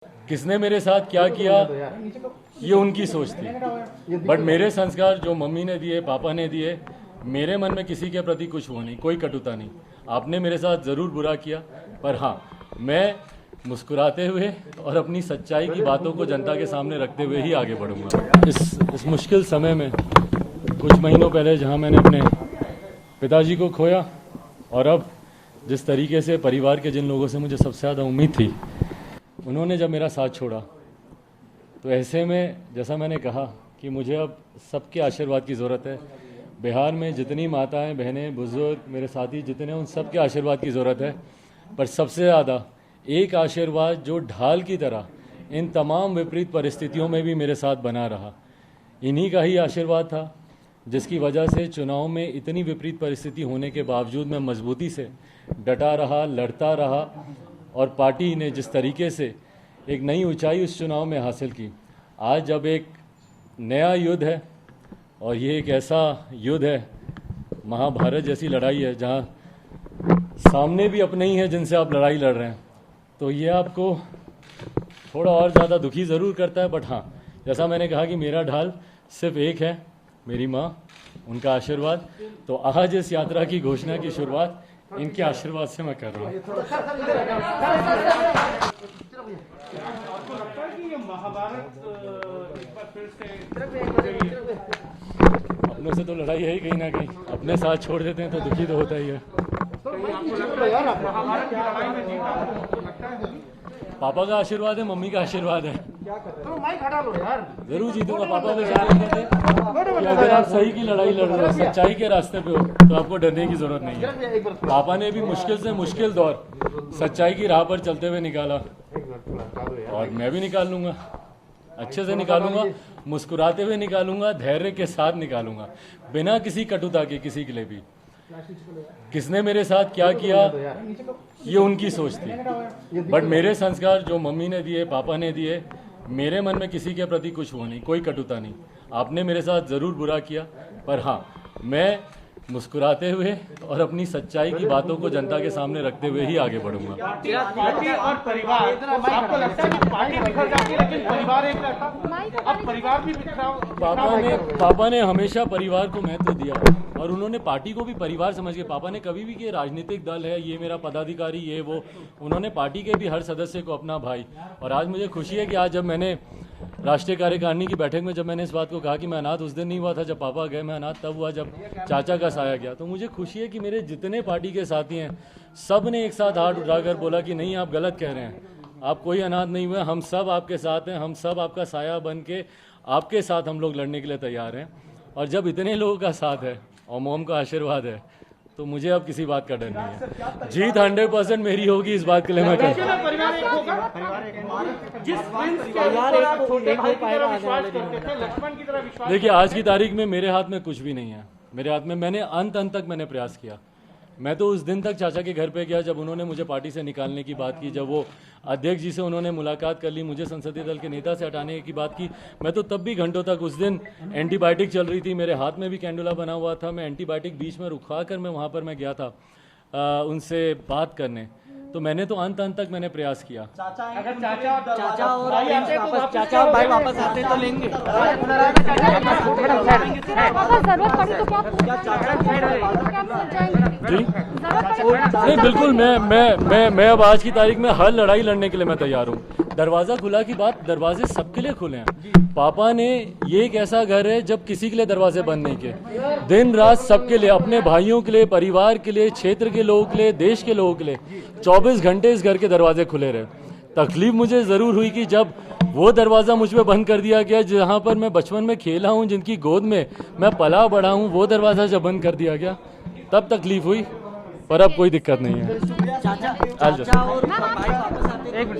किसने मेरे साथ क्या किया ये उनकी सोच थी, बट मेरे संस्कार जो मम्मी ने दिए, पापा ने दिए, मेरे मन में किसी के प्रति कुछ वो नहीं, कोई कटुता नहीं। आपने मेरे साथ ज़रूर बुरा किया, पर हाँ, मैं मुस्कुराते हुए और अपनी सच्चाई की बातों को जनता के सामने रखते हुए ही आगे बढ़ूंगा। इस मुश्किल समय में कुछ महीनों पहले जहाँ मैंने अपने पिताजी को खोया और अब जिस तरीके से परिवार के जिन लोगों से मुझे सबसे ज़्यादा उम्मीद थी, उन्होंने जब मेरा साथ छोड़ा, तो ऐसे में जैसा मैंने कहा कि मुझे अब सबके आशीर्वाद की ज़रूरत है। बिहार में जितनी माताएं, बहनें, बुजुर्ग, मेरे साथी जितने, उन सब के आशीर्वाद की ज़रूरत है। पर सबसे ज़्यादा एक आशीर्वाद जो ढाल की तरह इन तमाम विपरीत परिस्थितियों में भी मेरे साथ बना रहा, इन्हीं का ही आशीर्वाद था, जिसकी वजह से चुनाव में इतनी विपरीत परिस्थिति होने के बावजूद मैं मजबूती से डटा रहा, लड़ता रहा और पार्टी ने जिस तरीके से एक नई ऊंचाई उस चुनाव में हासिल की। आज जब एक नया युद्ध है और ये एक ऐसा युद्ध है, महाभारत जैसी लड़ाई है, जहां सामने भी अपने ही हैं जिनसे आप लड़ाई लड़ रहे हैं, तो ये आपको थोड़ा और ज़्यादा दुखी ज़रूर करता है। बट हाँ, जैसा मैंने कहा कि मेरा ढाल सिर्फ एक है, मेरी माँ, उनका आशीर्वाद। तो आज इस यात्रा की घोषणा की शुरुआत इनके आशीर्वाद से मैं कर रहा हूँ। आपको लगता है कि ये महाभारत एक बार फिर से अपनों से तो लड़ाई है ही कहीं ना कहीं, अपने साथ छोड़ देते हैं तो दुखी तो होता ही है। महाभारत की लड़ाई में जीत आपको लगता है? पापा का आशीर्वाद है, मम्मी का आशीर्वाद है, माइक हटा लो यार। जरूर जीतूंगा। पापा को जान कहते कि अगर आप सही की लड़ाई लड़ रहे हो, सच्चाई के रास्ते पे हो, तो आपको डरने की जरूरत नहीं है। पापा ने भी मुश्किल से मुश्किल दौर सच्चाई की राह पर चलते हुए निकाला, और मैं भी निकाल लूंगा, अच्छे से निकालूंगा, मुस्कुराते हुए निकालूंगा, धैर्य के साथ निकालूंगा, बिना किसी कटुता के किसी के लिए भी। किसने मेरे साथ क्या किया ये उनकी सोच थी, बट मेरे संस्कार जो मम्मी ने दिए, पापा ने दिए, मेरे मन में किसी के प्रति कुछ वो नहीं, कोई कटुता नहीं। आपने मेरे साथ ज़रूर बुरा किया, पर हाँ, मैं मुस्कुराते हुए और अपनी सच्चाई की बातों को जनता के सामने रखते हुए ही आगे बढ़ूंगा। पार्टी और परिवार, आपको लगता है कि पार्टी बिखर जाती है लेकिन परिवार एक रहता? अब परिवार भी बिखरा। पापा ने हमेशा परिवार को महत्व दिया और उन्होंने पार्टी को भी परिवार समझ के, पापा ने कभी भी कि राजनीतिक दल है, ये मेरा पदाधिकारी, ये वो, उन्होंने पार्टी के भी हर सदस्य को अपना भाई। और आज मुझे खुशी है कि आज जब मैंने राष्ट्रीय कार्यकारिणी की बैठक में जब मैंने इस बात को कहा कि मैं अनाथ उस दिन नहीं हुआ था जब पापा गए, मैं अनाथ तब हुआ जब चाचा का साया गया, तो मुझे खुशी है कि मेरे जितने पार्टी के साथी हैं, सब ने एक साथ हाथ उठाकर बोला कि नहीं, आप गलत कह रहे हैं, आप कोई अनाथ नहीं हुए, हम सब आपके साथ हैं, हम सब आपका साया बन के आपके साथ हम लोग लड़ने के लिए तैयार हैं। और जब इतने लोगों का साथ है और मोम का आशीर्वाद है, तो मुझे अब किसी बात का डर नहीं है। जीत 100% मेरी होगी, इस बात के लिए मैं कहता हूं। परिवार एक होगा। जिस प्रिंस के ऊपर आप छोटे भाई की तरह विश्वास करते थे, लक्ष्मण की तरह विश्वास। देखिए, आज की तारीख में मेरे हाथ में कुछ भी नहीं है। मेरे हाथ में, मैंने अंत तक मैंने प्रयास किया। मैं तो उस दिन तक चाचा के घर पे गया जब उन्होंने मुझे पार्टी से निकालने की बात की, जब वो अध्यक्ष जी से उन्होंने मुलाकात कर ली, मुझे संसदीय दल के नेता से हटाने की बात की। मैं तो तब भी घंटों तक, उस दिन एंटीबायोटिक चल रही थी, मेरे हाथ में भी कैंडुला बना हुआ था, मैं एंटीबायोटिक बीच में रुकवा कर मैं वहाँ पर मैं गया था उनसे बात करने। तो मैंने तो अंत तक मैंने प्रयास किया। अगर चाचा और भाई वापस आते तो लेंगे। जी नहीं, बिल्कुल, मैं अब आज की तारीख में हर लड़ाई लड़ने के लिए मैं तैयार हूँ। दरवाज़ा खुला की बात, दरवाजे सबके लिए खुले हैं। पापा ने, ये एक ऐसा घर है जब किसी के लिए दरवाजे बंद नहीं किए, दिन रात सबके लिए, अपने भाइयों के लिए, परिवार के लिए, क्षेत्र के लोगों के लिए, देश के लोगों के लिए 24 घंटे इस घर के दरवाजे खुले रहे। तकलीफ मुझे ज़रूर हुई कि जब वो दरवाज़ा मुझ पर बंद कर दिया गया, जहाँ पर मैं बचपन में खेला हूँ, जिनकी गोद में मैं पला बढ़ा हूँ, वो दरवाज़ा जब बंद कर दिया गया तब तकलीफ हुई। पर अब कोई दिक्कत नहीं है। चाचा और भाई वापस आते